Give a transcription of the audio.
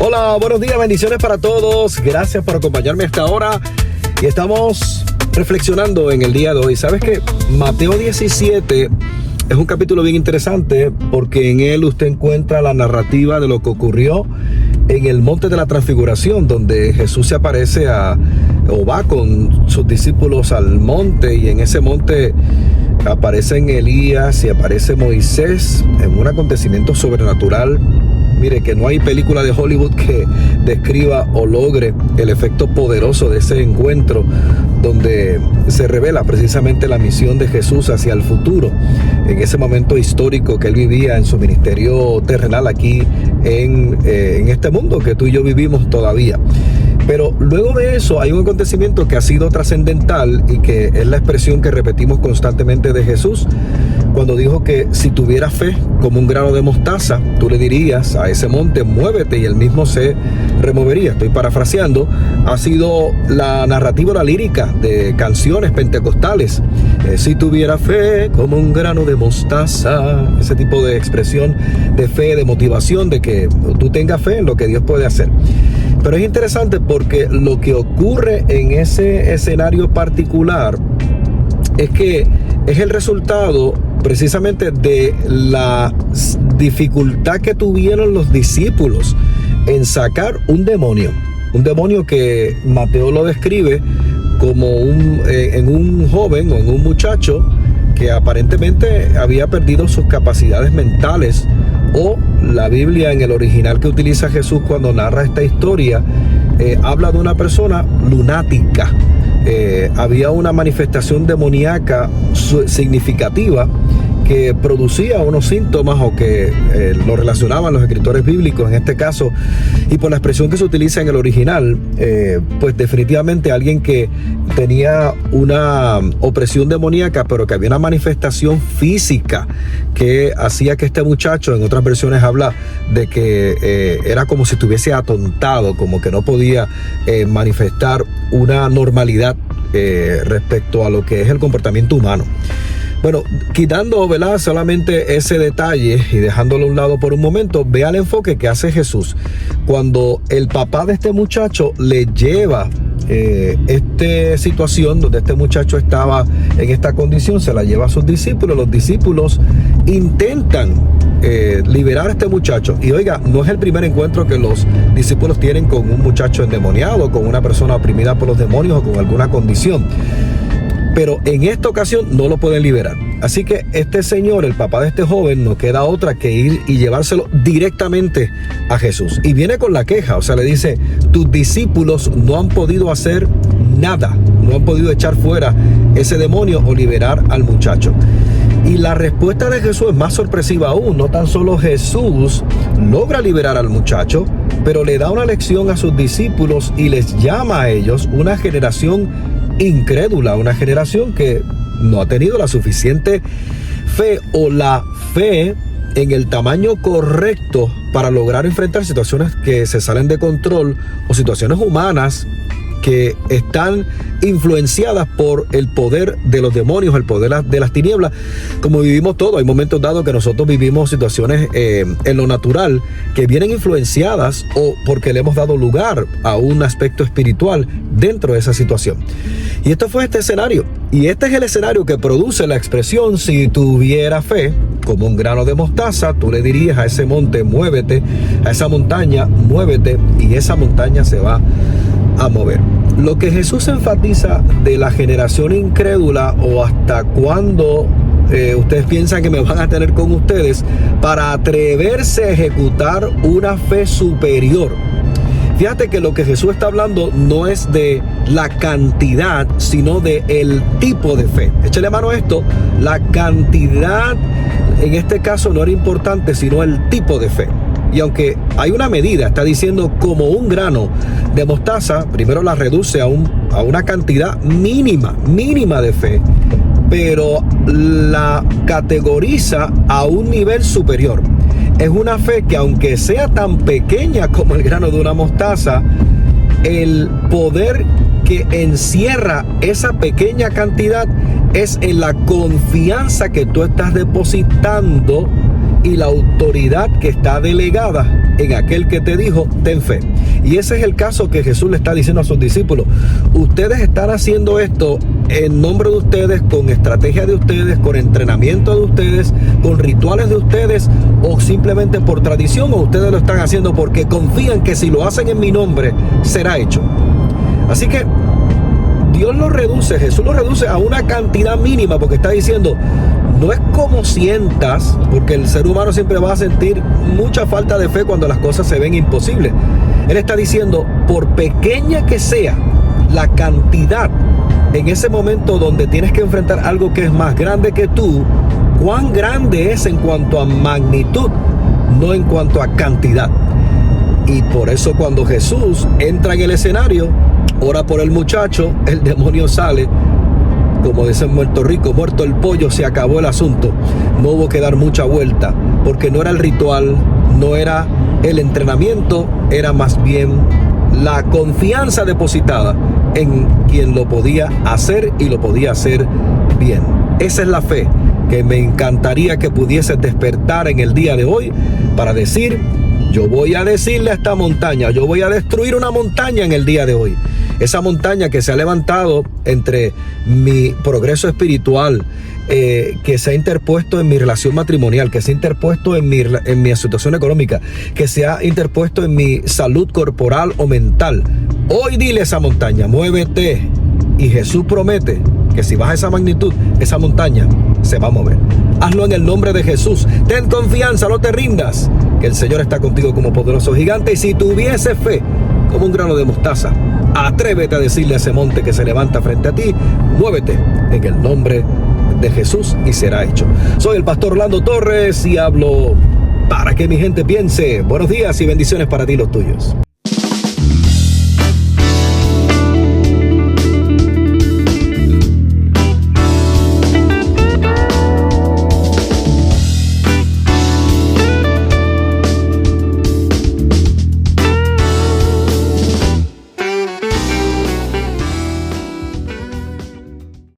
Hola, buenos días, bendiciones para todos. Gracias por acompañarme a esta hora. Y estamos reflexionando en el día de hoy. ¿Sabes qué? Mateo 17 es un capítulo bien interesante porque en él usted encuentra la narrativa de lo que ocurrió en el monte de la transfiguración, donde Jesús se aparece o va con sus discípulos al monte, y en ese monte aparecen Elías y aparece Moisés en un acontecimiento sobrenatural. Mire, que no hay película de Hollywood que describa o logre el efecto poderoso de ese encuentro, donde se revela precisamente la misión de Jesús hacia el futuro, en ese momento histórico que él vivía en su ministerio terrenal aquí en este mundo que tú y yo vivimos todavía. Pero luego de eso hay un acontecimiento que ha sido trascendental y que es la expresión que repetimos constantemente de Jesús, cuando dijo que si tuviera fe como un grano de mostaza, tú le dirías a ese monte, muévete, y él mismo se removería. Estoy parafraseando. Ha sido la narrativa, la lírica de canciones pentecostales. Si tuviera fe como un grano de mostaza, ese tipo de expresión de fe, de motivación, de que tú tengas fe en lo que Dios puede hacer. Pero es interesante porque lo que ocurre en ese escenario particular es que es el resultado precisamente de la dificultad que tuvieron los discípulos en sacar un demonio que Mateo lo describe como en un joven o en un muchacho que aparentemente había perdido sus capacidades mentales, o la Biblia en el original que utiliza Jesús cuando narra esta historia habla de una persona lunática. Había una manifestación demoníaca significativa que producía unos síntomas, o que lo relacionaban los escritores bíblicos en este caso, y por la expresión que se utiliza en el original, pues definitivamente alguien que tenía una opresión demoníaca, pero que había una manifestación física que hacía que este muchacho, en otras versiones habla de que era como si estuviese atontado, como que no podía manifestar una normalidad respecto a lo que es el comportamiento humano. Bueno, quitando, ¿verdad?, solamente ese detalle y dejándolo a un lado por un momento, vea el enfoque que hace Jesús cuando el papá de este muchacho le lleva esta situación donde este muchacho estaba en esta condición, se la lleva a sus discípulos. Los discípulos intentan liberar a este muchacho, y oiga, no es el primer encuentro que los discípulos tienen con un muchacho endemoniado, con una persona oprimida por los demonios o con alguna condición. Pero en esta ocasión no lo pueden liberar. Así que este señor, el papá de este joven, no queda otra que ir y llevárselo directamente a Jesús. Y viene con la queja, o sea, le dice: tus discípulos no han podido hacer nada, no han podido echar fuera ese demonio o liberar al muchacho. Y la respuesta de Jesús es más sorpresiva aún. No tan solo Jesús logra liberar al muchacho, pero le da una lección a sus discípulos y les llama a ellos una generación incrédula, una generación que no ha tenido la suficiente fe o la fe en el tamaño correcto para lograr enfrentar situaciones que se salen de control, o situaciones humanas que están influenciadas por el poder de los demonios, el poder de las tinieblas, como vivimos todos. Hay momentos dados que nosotros vivimos situaciones en lo natural que vienen influenciadas o porque le hemos dado lugar a un aspecto espiritual dentro de esa situación. Y esto fue este escenario. Y este es el escenario que produce la expresión: si tuviera fe como un grano de mostaza, tú le dirías a ese monte, muévete, a esa montaña, muévete, y esa montaña se va a mover. Lo que Jesús enfatiza de la generación incrédula, o hasta cuándo ustedes piensan que me van a tener con ustedes para atreverse a ejecutar una fe superior. Fíjate que lo que Jesús está hablando no es de la cantidad, sino de el tipo de fe. Échale mano a esto. La cantidad en este caso no era importante, sino el tipo de fe. Y aunque hay una medida, está diciendo como un grano de mostaza, primero la reduce a una cantidad mínima de fe, pero la categoriza a un nivel superior. Es una fe que, aunque sea tan pequeña como el grano de una mostaza, el poder que encierra esa pequeña cantidad es en la confianza que tú estás depositando y la autoridad que está delegada en aquel que te dijo, ten fe. Y ese es el caso que Jesús le está diciendo a sus discípulos. Ustedes están haciendo esto en nombre de ustedes, con estrategia de ustedes, con entrenamiento de ustedes, con rituales de ustedes, o simplemente por tradición, o ustedes lo están haciendo porque confían que si lo hacen en mi nombre, será hecho. Así que Dios lo reduce, Jesús lo reduce a una cantidad mínima, porque está diciendo, no es como sientas, porque el ser humano siempre va a sentir mucha falta de fe cuando las cosas se ven imposibles. Él está diciendo, por pequeña que sea la cantidad en ese momento donde tienes que enfrentar algo que es más grande que tú, cuán grande es en cuanto a magnitud, no en cuanto a cantidad. Y por eso cuando Jesús entra en el escenario, ora por el muchacho, el demonio sale. Como dice en Puerto Rico, muerto el pollo, se acabó el asunto. No hubo que dar mucha vuelta, porque no era el ritual, no era el entrenamiento, era más bien la confianza depositada en quien lo podía hacer y lo podía hacer bien. Esa es la fe que me encantaría que pudieses despertar en el día de hoy para decir, yo voy a decirle a esta montaña, yo voy a destruir una montaña en el día de hoy. Esa montaña que se ha levantado entre mi progreso espiritual, que se ha interpuesto en mi relación matrimonial, que se ha interpuesto en mi situación económica, que se ha interpuesto en mi salud corporal o mental. Hoy dile a esa montaña, muévete. Y Jesús promete que si baja esa magnitud, esa montaña se va a mover. Hazlo en el nombre de Jesús. Ten confianza, no te rindas, que el Señor está contigo como poderoso gigante. Y si tuviese fe como un grano de mostaza, atrévete a decirle a ese monte que se levanta frente a ti, muévete en el nombre de Jesús y será hecho. Soy el pastor Orlando Torres y hablo para que mi gente piense. Buenos días y bendiciones para ti y los tuyos.